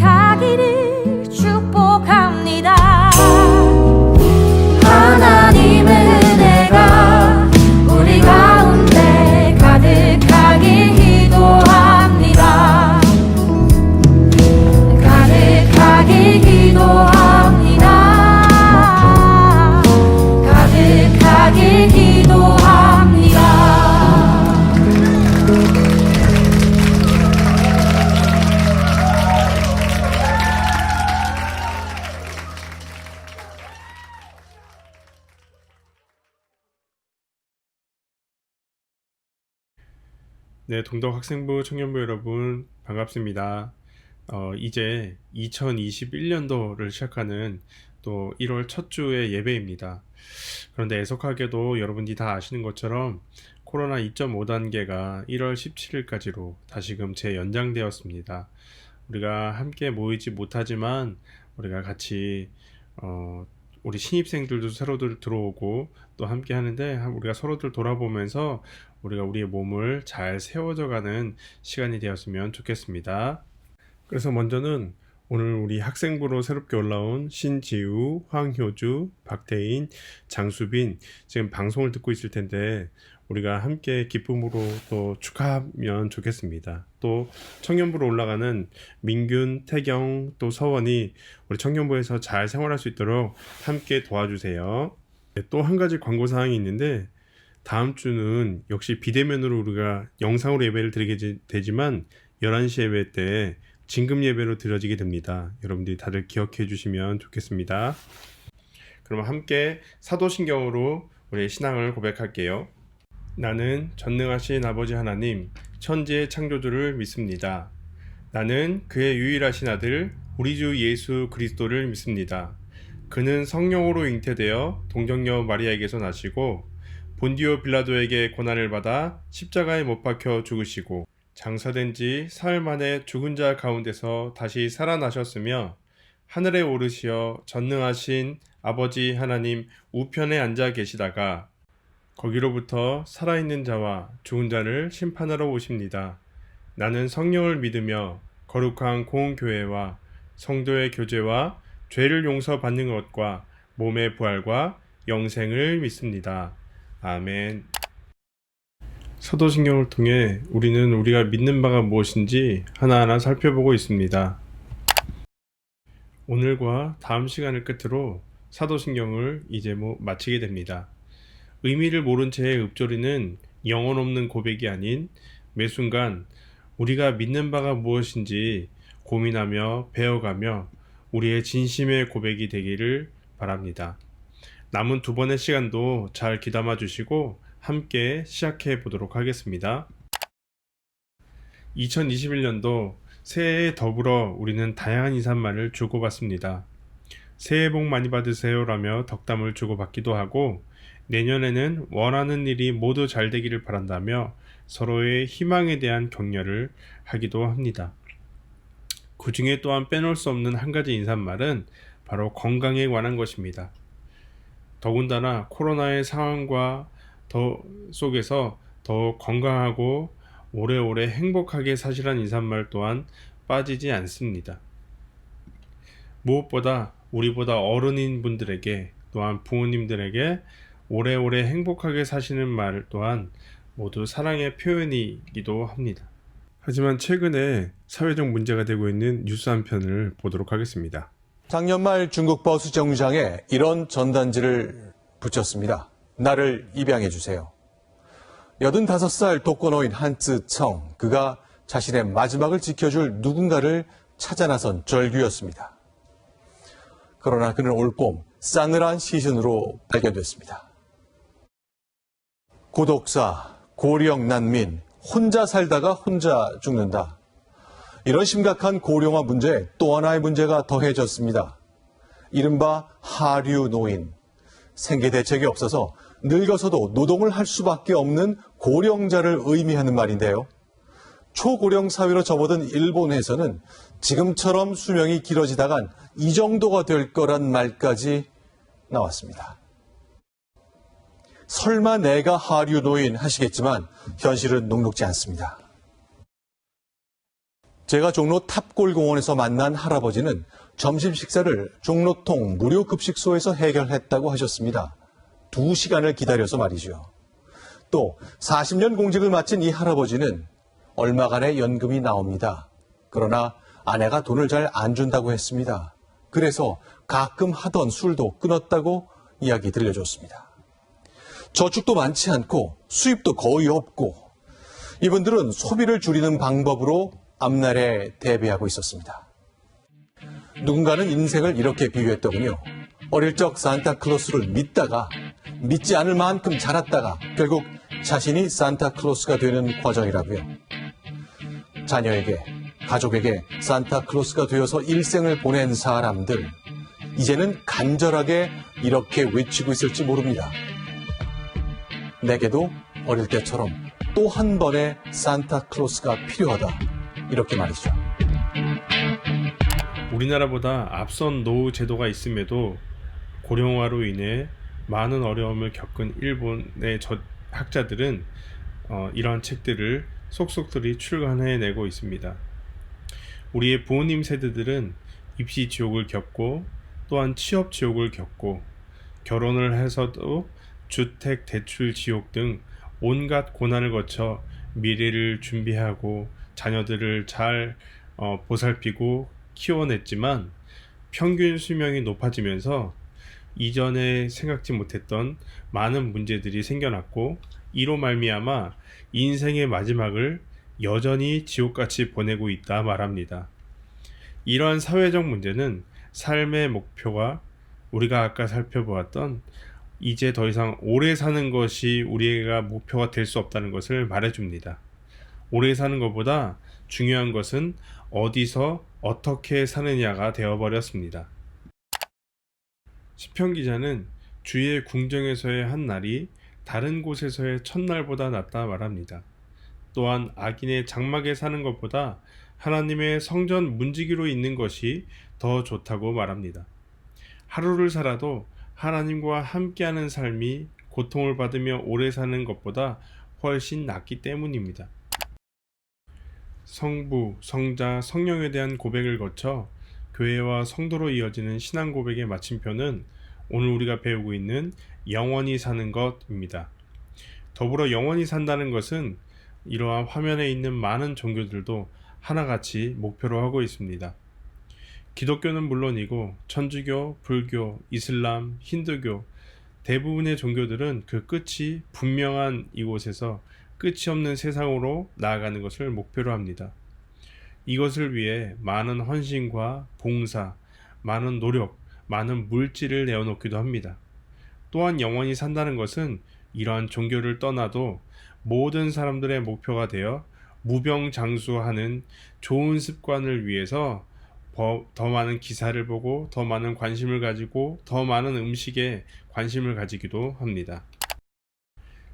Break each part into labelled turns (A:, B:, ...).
A: 가득하기를 축복합니다. 하나님의 은혜가 우리 가운데 가득하길 기도합니다. 가득하길 기도합니다. 가득하길 기도합니다.
B: 네, 동덕학생부 청년부 여러분 반갑습니다. 이제 2021년도를 시작하는 또 1월 첫 주의 예배입니다. 그런데 애석하게도 여러분들이 다 아시는 것처럼 코로나 2.5단계가 1월 17일까지로 다시금 재연장되었습니다. 우리가 함께 모이지 못하지만 우리가 같이 우리 신입생들도 새로들 들어오고 또 함께 하는데 우리가 서로들 돌아보면서 우리가 우리의 몸을 잘 세워져가는 시간이 되었으면 좋겠습니다. 그래서 먼저는 오늘 우리 학생부로 새롭게 올라온 신지우, 황효주, 박태인, 장수빈 지금 방송을 듣고 있을 텐데 우리가 함께 기쁨으로 또 축하하면 좋겠습니다. 또 청년부로 올라가는 민균, 태경, 또 서원이 우리 청년부에서 잘 생활할 수 있도록 함께 도와주세요. 또 한 가지 광고사항이 있는데 다음 주는 역시 비대면으로 우리가 영상으로 예배를 드리게 되지만 11시 예배 때 진금 예배로 드려지게 됩니다. 여러분들이 다들 기억해 주시면 좋겠습니다. 그럼 함께 사도신경으로 우리의 신앙을 고백할게요. 나는 전능하신 아버지 하나님, 천지의 창조주를 믿습니다. 나는 그의 유일하신 아들, 우리 주 예수 그리스도를 믿습니다. 그는 성령으로 잉태되어 동정녀 마리아에게서 나시고 본디오 빌라도에게 고난을 받아 십자가에 못 박혀 죽으시고 장사된 지 사흘 만에 죽은 자 가운데서 다시 살아나셨으며 하늘에 오르시어 전능하신 아버지 하나님 우편에 앉아 계시다가 거기로부터 살아있는 자와 죽은 자를 심판하러 오십니다. 나는 성령을 믿으며 거룩한 공교회와 성도의 교제와 죄를 용서받는 것과 몸의 부활과 영생을 믿습니다. 아멘. 사도신경을 통해 우리는 우리가 믿는 바가 무엇인지 하나하나 살펴보고 있습니다. 오늘과 다음 시간을 끝으로 사도신경을 이제 마치게 됩니다. 의미를 모른 채의 읊조리는 영혼 없는 고백이 아닌 매 순간 우리가 믿는 바가 무엇인지 고민하며 배워가며 우리의 진심의 고백이 되기를 바랍니다. 남은 2번의 시간도 잘 귀담아 주시고 함께 시작해 보도록 하겠습니다. 2021년도 새해에 더불어 우리는 다양한 인사말을 주고받습니다. 새해 복 많이 받으세요 라며 덕담을 주고받기도 하고 내년에는 원하는 일이 모두 잘 되기를 바란다며 서로의 희망에 대한 격려를 하기도 합니다. 그 중에 또한 빼놓을 수 없는 한 가지 인사말은 바로 건강에 관한 것입니다. 더군다나 코로나의 상황과 속에서 더욱 건강하고 오래오래 행복하게 사시라는 인사말 또한 빠지지 않습니다. 무엇보다 우리보다 어른인 분들에게 또한 부모님들에게 오래오래 행복하게 사시는 말 또한 모두 사랑의 표현이기도 합니다. 하지만 최근에 사회적 문제가 되고 있는 뉴스 한 편을 보도록 하겠습니다.
C: 작년 말 중국 버스 정류장에 이런 전단지를 붙였습니다. 나를 입양해 주세요. 85살 독거노인 한쯔청, 그가 자신의 마지막을 지켜줄 누군가를 찾아 나선 절규였습니다. 그러나 그는 올봄 싸늘한 시선으로 발견됐습니다. 고독사, 고령 난민, 혼자 살다가 혼자 죽는다. 이런 심각한 고령화 문제에 또 하나의 문제가 더해졌습니다. 이른바 하류 노인. 생계 대책이 없어서 늙어서도 노동을 할 수밖에 없는 고령자를 의미하는 말인데요. 초고령 사회로 접어든 일본에서는 지금처럼 수명이 길어지다간 이 정도가 될 거란 말까지 나왔습니다. 설마 내가 하류 노인 하시겠지만 현실은 녹록지 않습니다. 제가 종로 탑골공원에서 만난 할아버지는 점심 식사를 종로통 무료 급식소에서 해결했다고 하셨습니다. 2시간을 기다려서 말이죠. 또 40년 공직을 마친 이 할아버지는 얼마간의 연금이 나옵니다. 그러나 아내가 돈을 잘 안 준다고 했습니다. 그래서 가끔 하던 술도 끊었다고 이야기 들려줬습니다. 저축도 많지 않고 수입도 거의 없고 이분들은 소비를 줄이는 방법으로 앞날에 대비하고 있었습니다. 누군가는 인생을 이렇게 비유했더군요. 어릴 적 산타클로스를 믿다가 믿지 않을 만큼 자랐다가 결국 자신이 산타클로스가 되는 과정이라고요. 자녀에게, 가족에게 산타클로스가 되어서 일생을 보낸 사람들, 이제는 간절하게 이렇게 외치고 있을지 모릅니다. 내게도 어릴 때처럼 또 한 번의 산타클로스가 필요하다. 이렇게 말이죠.
B: 우리나라보다 앞선 노후 제도가 있음에도 고령화로 인해 많은 어려움을 겪은 일본의 학자들은 이러한 책들을 속속들이 출간해내고 있습니다. 우리의 부모님 세대들은 입시 지옥을 겪고 또한 취업 지옥을 겪고 결혼을 해서도 주택 대출 지옥 등 온갖 고난을 거쳐 미래를 준비하고 자녀들을 잘 보살피고 키워냈지만 평균 수명이 높아지면서 이전에 생각지 못했던 많은 문제들이 생겨났고 이로 말미암아 인생의 마지막을 여전히 지옥같이 보내고 있다 말합니다. 이러한 사회적 문제는 삶의 목표가 우리가 아까 살펴보았던 이제 더 이상 오래 사는 것이 우리가 목표가 될 수 없다는 것을 말해줍니다. 오래 사는 것보다 중요한 것은 어디서 어떻게 사느냐가 되어버렸습니다. 시편 기자는 주의 궁정에서의 한 날이 다른 곳에서의 첫날보다 낫다 말합니다. 또한 악인의 장막에 사는 것보다 하나님의 성전 문지기로 있는 것이 더 좋다고 말합니다. 하루를 살아도 하나님과 함께하는 삶이 고통을 받으며 오래 사는 것보다 훨씬 낫기 때문입니다. 성부, 성자, 성령에 대한 고백을 거쳐 교회와 성도로 이어지는 신앙 고백의 마침표는 오늘 우리가 배우고 있는 영원히 사는 것입니다. 더불어 영원히 산다는 것은 이러한 화면에 있는 많은 종교들도 하나같이 목표로 하고 있습니다. 기독교는 물론이고 천주교, 불교, 이슬람, 힌두교 대부분의 종교들은 그 끝이 분명한 이곳에서 끝이 없는 세상으로 나아가는 것을 목표로 합니다. 이것을 위해 많은 헌신과 봉사, 많은 노력, 많은 물질을 내어놓기도 합니다. 또한 영원히 산다는 것은 이러한 종교를 떠나도 모든 사람들의 목표가 되어 무병장수하는 좋은 습관을 위해서 더 많은 기사를 보고 더 많은 관심을 가지고 더 많은 음식에 관심을 가지기도 합니다.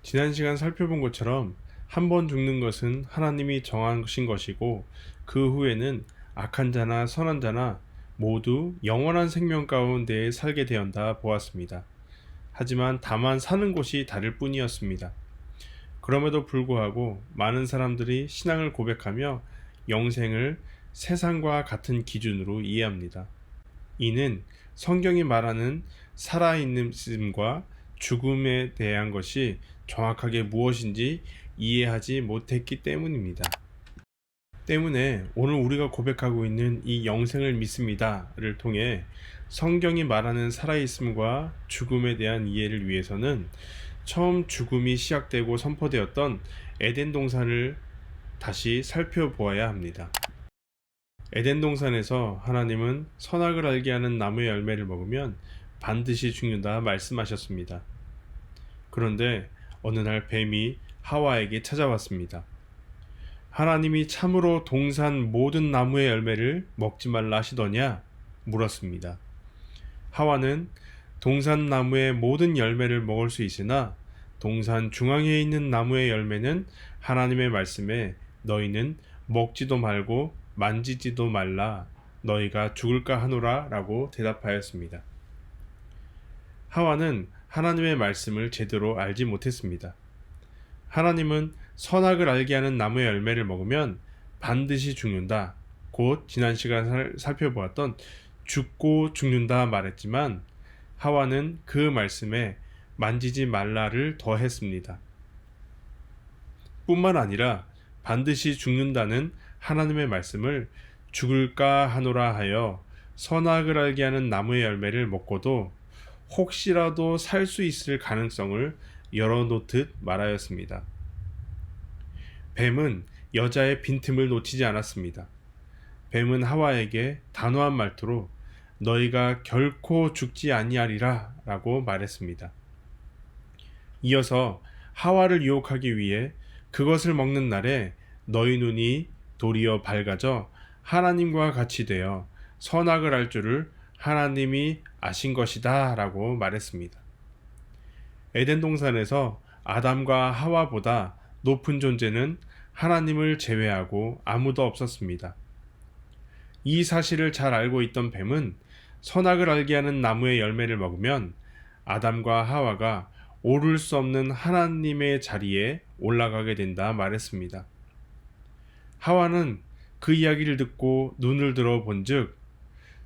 B: 지난 시간 살펴본 것처럼 한 번 죽는 것은 하나님이 정하신 것이고 그 후에는 악한 자나 선한 자나 모두 영원한 생명 가운데 살게 되었다 보았습니다. 하지만 다만 사는 곳이 다를 뿐이었습니다. 그럼에도 불구하고 많은 사람들이 신앙을 고백하며 영생을 세상과 같은 기준으로 이해합니다. 이는 성경이 말하는 살아있음과 죽음에 대한 것이 정확하게 무엇인지 이해하지 못했기 때문입니다. 때문에 오늘 우리가 고백하고 있는 이 영생을 믿습니다를 통해 성경이 말하는 살아있음과 죽음에 대한 이해를 위해서는 처음 죽음이 시작되고 선포되었던 에덴 동산을 다시 살펴보아야 합니다. 에덴 동산에서 하나님은 선악을 알게 하는 나무의 열매를 먹으면 반드시 죽는다 말씀하셨습니다. 그런데 어느 날 뱀이 하와에게 찾아왔습니다. 하나님이 참으로 동산 모든 나무의 열매를 먹지 말라 하시더냐? 물었습니다. 하와는 동산 나무의 모든 열매를 먹을 수 있으나 동산 중앙에 있는 나무의 열매는 하나님의 말씀에 너희는 먹지도 말고 만지지도 말라 너희가 죽을까 하노라 라고 대답하였습니다. 하와는 하나님의 말씀을 제대로 알지 못했습니다. 하나님은 선악을 알게 하는 나무의 열매를 먹으면 반드시 죽는다 곧 지난 시간 살펴보았던 죽고 죽는다 말했지만 하와는 그 말씀에 만지지 말라를 더했습니다. 뿐만 아니라 반드시 죽는다는 하나님의 말씀을 죽을까 하노라 하여 선악을 알게 하는 나무의 열매를 먹고도 혹시라도 살 수 있을 가능성을 열어놓듯 말하였습니다. 뱀은 여자의 빈틈을 놓치지 않았습니다. 뱀은 하와에게 단호한 말투로 너희가 결코 죽지 아니하리라 라고 말했습니다. 이어서 하와를 유혹하기 위해 그것을 먹는 날에 너희 눈이 도리어 밝아져 하나님과 같이 되어 선악을 알 줄을 하나님이 아신 것이다 라고 말했습니다. 에덴 동산에서 아담과 하와보다 높은 존재는 하나님을 제외하고 아무도 없었습니다. 이 사실을 잘 알고 있던 뱀은 선악을 알게 하는 나무의 열매를 먹으면 아담과 하와가 오를 수 없는 하나님의 자리에 올라가게 된다 말했습니다. 하와는 그 이야기를 듣고 눈을 들어 본즉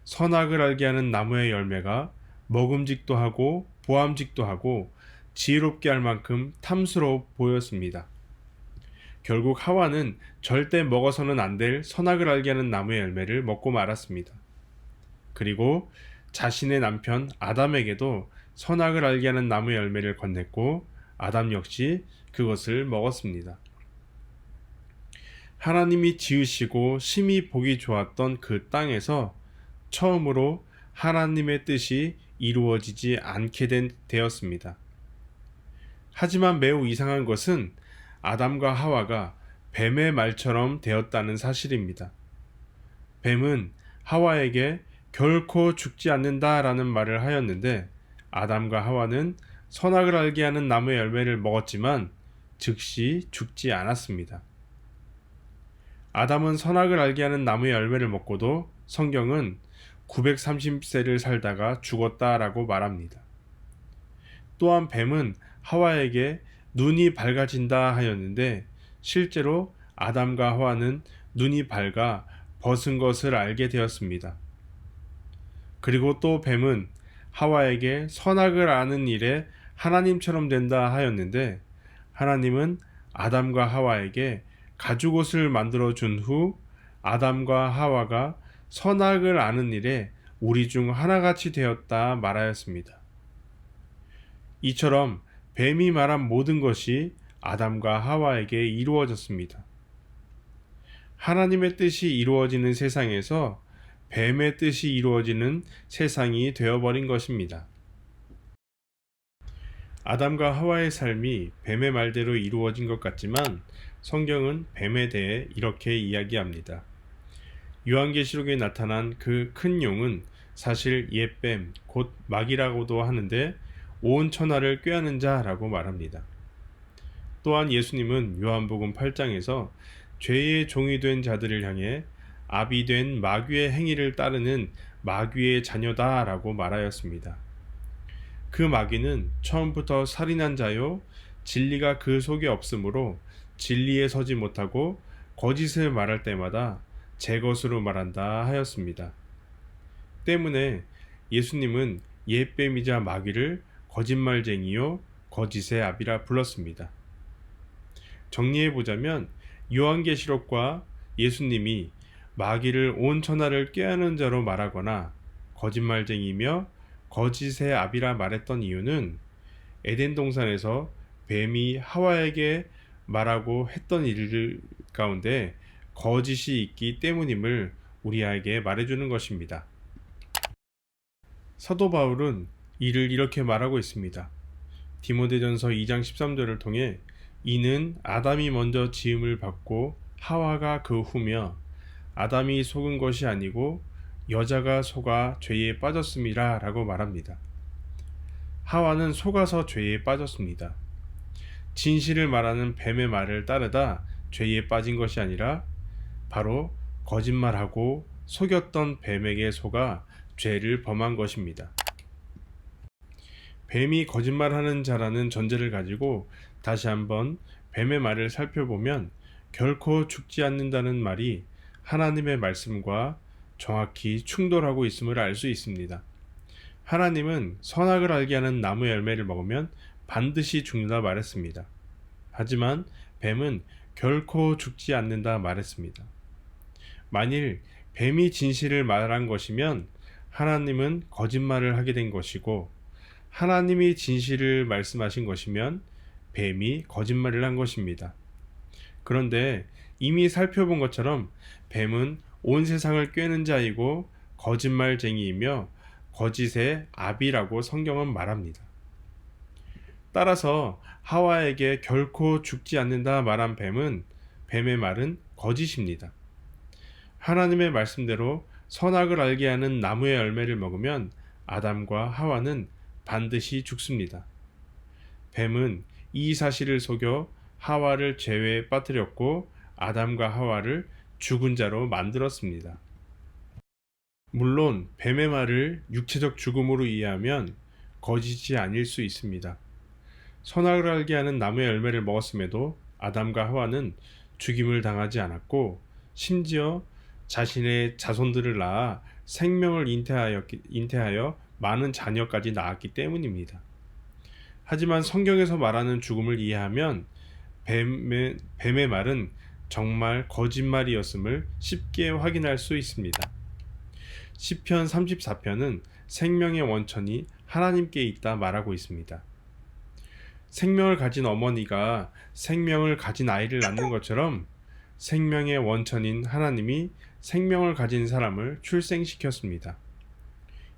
B: 선악을 알게 하는 나무의 열매가 먹음직도 하고 보암직도 하고 지혜롭게 할 만큼 탐스러워 보였습니다. 결국 하와는 절대 먹어서는 안 될 선악을 알게 하는 나무의 열매를 먹고 말았습니다. 그리고 자신의 남편 아담에게도 선악을 알게 하는 나무의 열매를 건넸고 아담 역시 그것을 먹었습니다. 하나님이 지으시고 심히 보기 좋았던 그 땅에서 처음으로 하나님의 뜻이 이루어지지 않게 되었습니다. 하지만 매우 이상한 것은 아담과 하와가 뱀의 말처럼 되었다는 사실입니다. 뱀은 하와에게 결코 죽지 않는다라는 말을 하였는데 아담과 하와는 선악을 알게 하는 나무의 열매를 먹었지만 즉시 죽지 않았습니다. 아담은 선악을 알게 하는 나무의 열매를 먹고도 성경은 930세를 살다가 죽었다라고 말합니다. 또한 뱀은 하와에게 눈이 밝아진다 하였는데 실제로 아담과 하와는 눈이 밝아 벗은 것을 알게 되었습니다. 그리고 또 뱀은 하와에게 선악을 아는 일에 하나님처럼 된다 하였는데 하나님은 아담과 하와에게 가죽옷을 만들어 준 후 아담과 하와가 선악을 아는 일에 우리 중 하나같이 되었다 말하였습니다. 이처럼 뱀이 말한 모든 것이 아담과 하와에게 이루어졌습니다. 하나님의 뜻이 이루어지는 세상에서 뱀의 뜻이 이루어지는 세상이 되어버린 것입니다. 아담과 하와의 삶이 뱀의 말대로 이루어진 것 같지만 성경은 뱀에 대해 이렇게 이야기합니다. 요한계시록에 나타난 그 큰 용은 사실 옛뱀, 곧 마귀라고도 하는데 온 천하를 꾀하는 자라고 말합니다. 또한 예수님은 요한복음 8장에서 죄의 종이 된 자들을 향해 아비 된 마귀의 행위를 따르는 마귀의 자녀다라고 말하였습니다. 그 마귀는 처음부터 살인한 자요 진리가 그 속에 없으므로 진리에 서지 못하고 거짓을 말할 때마다 제 것으로 말한다 하였습니다. 때문에 예수님은 옛뱀이자 마귀를 거짓말쟁이요 거짓의 아비라 불렀습니다. 정리해보자면 요한계시록과 예수님이 마귀를 온 천하를 꾀하는 자로 말하거나 거짓말쟁이며 거짓의 아비라 말했던 이유는 에덴 동산에서 뱀이 하와에게 말하고 했던 일 가운데 거짓이 있기 때문임을 우리에게 말해주는 것입니다. 사도 바울은 이를 이렇게 말하고 있습니다. 디모데전서 2장 13절을 통해 이는 아담이 먼저 지음을 받고 하와가 그 후며 아담이 속은 것이 아니고 여자가 속아 죄에 빠졌음이라 라고 말합니다. 하와는 속아서 죄에 빠졌습니다. 진실을 말하는 뱀의 말을 따르다 죄에 빠진 것이 아니라 바로 거짓말하고 속였던 뱀에게 속아 죄를 범한 것입니다. 뱀이 거짓말하는 자라는 전제를 가지고 다시 한번 뱀의 말을 살펴보면 결코 죽지 않는다는 말이 하나님의 말씀과 정확히 충돌하고 있음을 알 수 있습니다. 하나님은 선악을 알게 하는 나무의 열매를 먹으면 반드시 죽는다 말했습니다. 하지만 뱀은 결코 죽지 않는다 말했습니다. 만일 뱀이 진실을 말한 것이면 하나님은 거짓말을 하게 된 것이고, 하나님이 진실을 말씀하신 것이면 뱀이 거짓말을 한 것입니다. 그런데 이미 살펴본 것처럼 뱀은 온 세상을 꿰는 자이고 거짓말쟁이이며 거짓의 아비라고 성경은 말합니다. 따라서 하와에게 결코 죽지 않는다 말한 뱀의 말은 거짓입니다. 하나님의 말씀대로 선악을 알게 하는 나무의 열매를 먹으면 아담과 하와는 반드시 죽습니다. 뱀은 이 사실을 속여 하와를 죄에 빠뜨렸고 아담과 하와를 죽은 자로 만들었습니다. 물론 뱀의 말을 육체적 죽음으로 이해하면 거짓이 아닐 수 있습니다. 선악을 알게 하는 나무의 열매를 먹었음에도 아담과 하와는 죽임을 당하지 않았고, 심지어 자신의 자손들을 낳아 생명을 잉태하여 많은 자녀까지 낳았기 때문입니다. 하지만 성경에서 말하는 죽음을 이해하면 뱀의 말은 정말 거짓말이었음을 쉽게 확인할 수 있습니다. 시편 34편은 생명의 원천이 하나님께 있다 말하고 있습니다. 생명을 가진 어머니가 생명을 가진 아이를 낳는 것처럼 생명의 원천인 하나님이 생명을 가진 사람을 출생시켰습니다.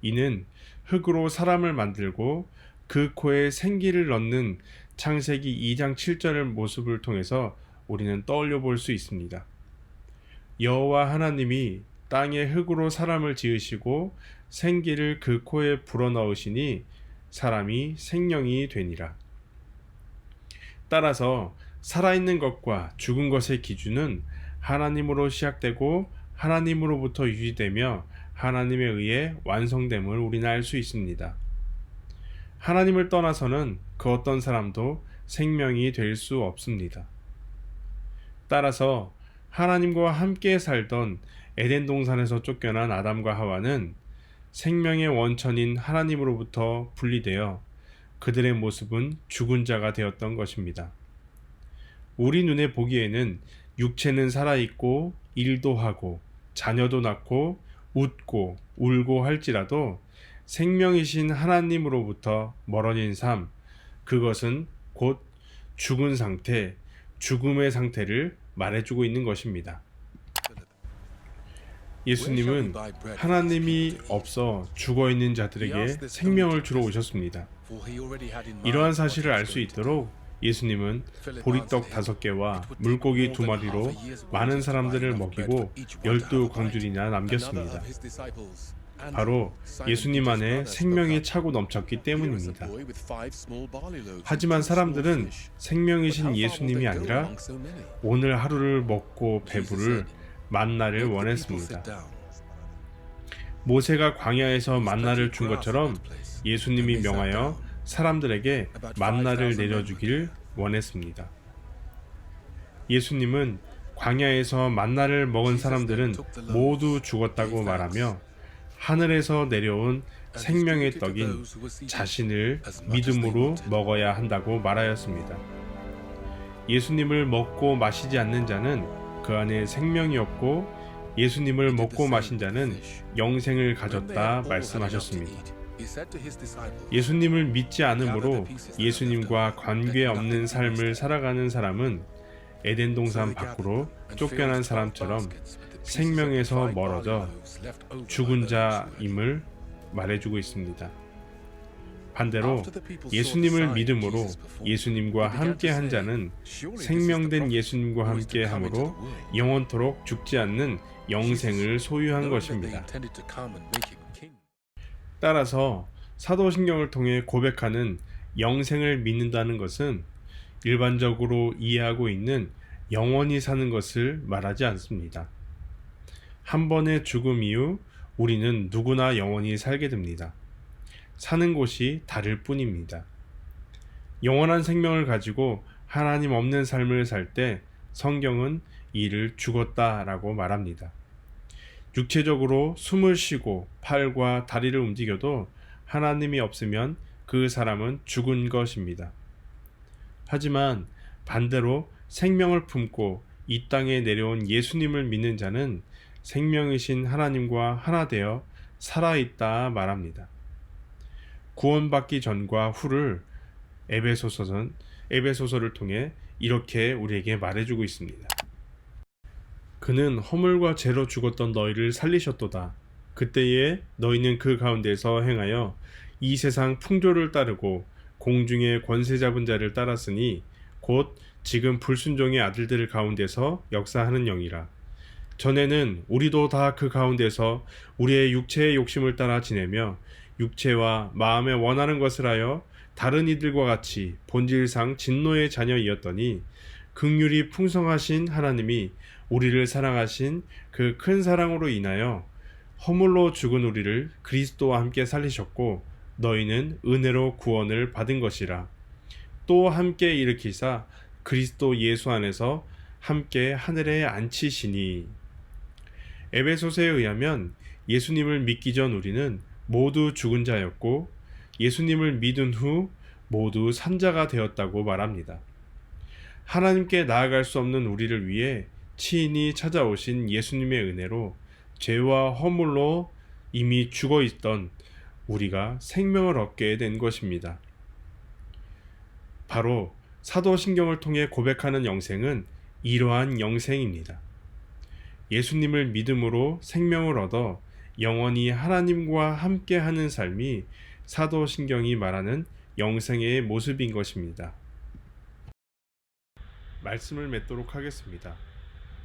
B: 이는 흙으로 사람을 만들고 그 코에 생기를 넣는 창세기 2장 7절의 모습을 통해서 우리는 떠올려 볼 수 있습니다. 여호와 하나님이 땅에 흙으로 사람을 지으시고 생기를 그 코에 불어넣으시니 사람이 생명이 되니라. 따라서 살아있는 것과 죽은 것의 기준은 하나님으로 시작되고 하나님으로부터 유지되며 하나님에 의해 완성됨을 우리는 알 수 있습니다. 하나님을 떠나서는 그 어떤 사람도 생명이 될 수 없습니다. 따라서 하나님과 함께 살던 에덴 동산에서 쫓겨난 아담과 하와는 생명의 원천인 하나님으로부터 분리되어 그들의 모습은 죽은 자가 되었던 것입니다. 우리 눈에 보기에는 육체는 살아있고 일도 하고 자녀도 낳고 웃고 울고 할지라도 생명이신 하나님으로부터 멀어진 삶, 그것은 곧 죽은 상태, 죽음의 상태를 말해주고 있는 것입니다. 예수님은 하나님이 없어 죽어있는 자들에게 생명을 주러 오셨습니다. 이러한 사실을 알 수 있도록 예수님은 보리떡 5개와 물고기 2마리로 많은 사람들을 먹이고 12광줄이나 남겼습니다. 바로 예수님 안에 생명이 차고 넘쳤기 때문입니다. 하지만 사람들은 생명이신 예수님이 아니라 오늘 하루를 먹고 배부를 만나를 원했습니다. 모세가 광야에서 만나를 준 것처럼 예수님이 명하여 사람들에게 만나를 내려주길 원했습니다. 예수님은 광야에서 만나를 먹은 사람들은 모두 죽었다고 말하며 하늘에서 내려온 생명의 떡인 자신을 믿음으로 먹어야 한다고 말하였습니다. 예수님을 먹고 마시지 않는 자는 그 안에 생명이 없고 예수님을 먹고 마신 자는 영생을 가졌다 말씀하셨습니다. 예수님을 믿지 않으므로 예수님과 관계없는 삶을 살아가는 사람은 에덴 동산 밖으로 쫓겨난 사람처럼 생명에서 멀어져 죽은 자임을 말해주고 있습니다. 반대로 예수님을 믿음으로 예수님과 함께한 자는 생명된 예수님과 함께함으로 영원토록 죽지 않는 영생을 소유한 것입니다. 따라서 사도신경을 통해 고백하는 영생을 믿는다는 것은 일반적으로 이해하고 있는 영원히 사는 것을 말하지 않습니다. 한 번의 죽음 이후 우리는 누구나 영원히 살게 됩니다. 사는 곳이 다를 뿐입니다. 영원한 생명을 가지고 하나님 없는 삶을 살 때 성경은 이를 죽었다라고 말합니다. 육체적으로 숨을 쉬고 팔과 다리를 움직여도 하나님이 없으면 그 사람은 죽은 것입니다. 하지만 반대로 생명을 품고 이 땅에 내려온 예수님을 믿는 자는 생명이신 하나님과 하나 되어 살아있다 말합니다. 구원받기 전과 후를 에베소서를 통해 이렇게 우리에게 말해주고 있습니다. 그는 허물과 죄로 죽었던 너희를 살리셨도다. 그때에 너희는 그 가운데서 행하여 이 세상 풍조를 따르고 공중의 권세 잡은 자를 따랐으니 곧 지금 불순종의 아들들 가운데서 역사하는 영이라. 전에는 우리도 다 그 가운데서 우리의 육체의 욕심을 따라 지내며 육체와 마음에 원하는 것을 하여 다른 이들과 같이 본질상 진노의 자녀이었더니 긍휼이 풍성하신 하나님이 우리를 사랑하신 그 큰 사랑으로 인하여 허물로 죽은 우리를 그리스도와 함께 살리셨고 너희는 은혜로 구원을 받은 것이라. 또 함께 일으키사 그리스도 예수 안에서 함께 하늘에 앉히시니. 에베소서에 의하면 예수님을 믿기 전 우리는 모두 죽은 자였고 예수님을 믿은 후 모두 산 자가 되었다고 말합니다. 하나님께 나아갈 수 없는 우리를 위해 친히 찾아오신 예수님의 은혜로 죄와 허물로 이미 죽어 있던 우리가 생명을 얻게 된 것입니다. 바로 사도신경을 통해 고백하는 영생은 이러한 영생입니다. 예수님을 믿음으로 생명을 얻어 영원히 하나님과 함께하는 삶이 사도신경이 말하는 영생의 모습인 것입니다. 말씀을 맺도록 하겠습니다.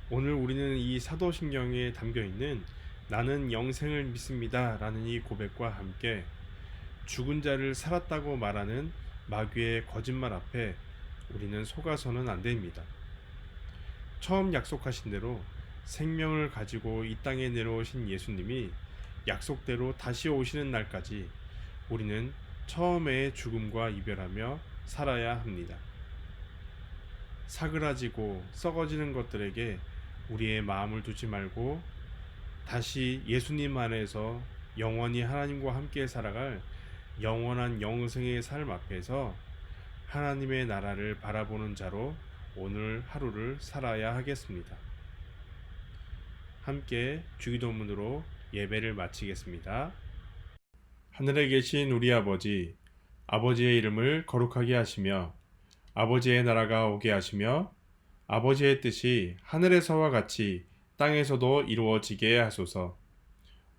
B: 오늘 우리는 이 사도신경에 담겨있는 나는 영생을 믿습니다 라는 이 고백과 함께 죽은 자를 살았다고 말하는 마귀의 거짓말 앞에 우리는 속아서는 안 됩니다. 처음 약속하신 대로 생명을 가지고 이 땅에 내려오신 예수님이 약속대로 다시 오시는 날까지 우리는 처음의 죽음과 이별하며 살아야 합니다. 사그라지고 썩어지는 것들에게 우리의 마음을 두지 말고 다시 예수님 안에서 영원히 하나님과 함께 살아갈 영원한 영생의 삶 앞에서 하나님의 나라를 바라보는 자로 오늘 하루를 살아야 하겠습니다. 함께 주기도문으로 예배를 마치겠습니다. 하늘에 계신 우리 아버지, 아버지의 이름을 거룩하게 하시며 아버지의 나라가 오게 하시며 아버지의 뜻이 하늘에서와 같이 땅에서도 이루어지게 하소서.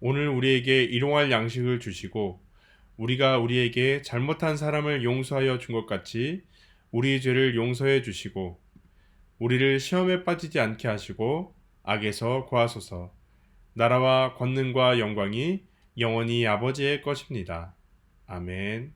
B: 오늘 우리에게 일용할 양식을 주시고 우리가 우리에게 잘못한 사람을 용서하여 준 것 같이 우리 죄를 용서해 주시고 우리를 시험에 빠지지 않게 하시고 악에서 구하소서. 나라와 권능과 영광이 영원히 아버지의 것입니다. 아멘.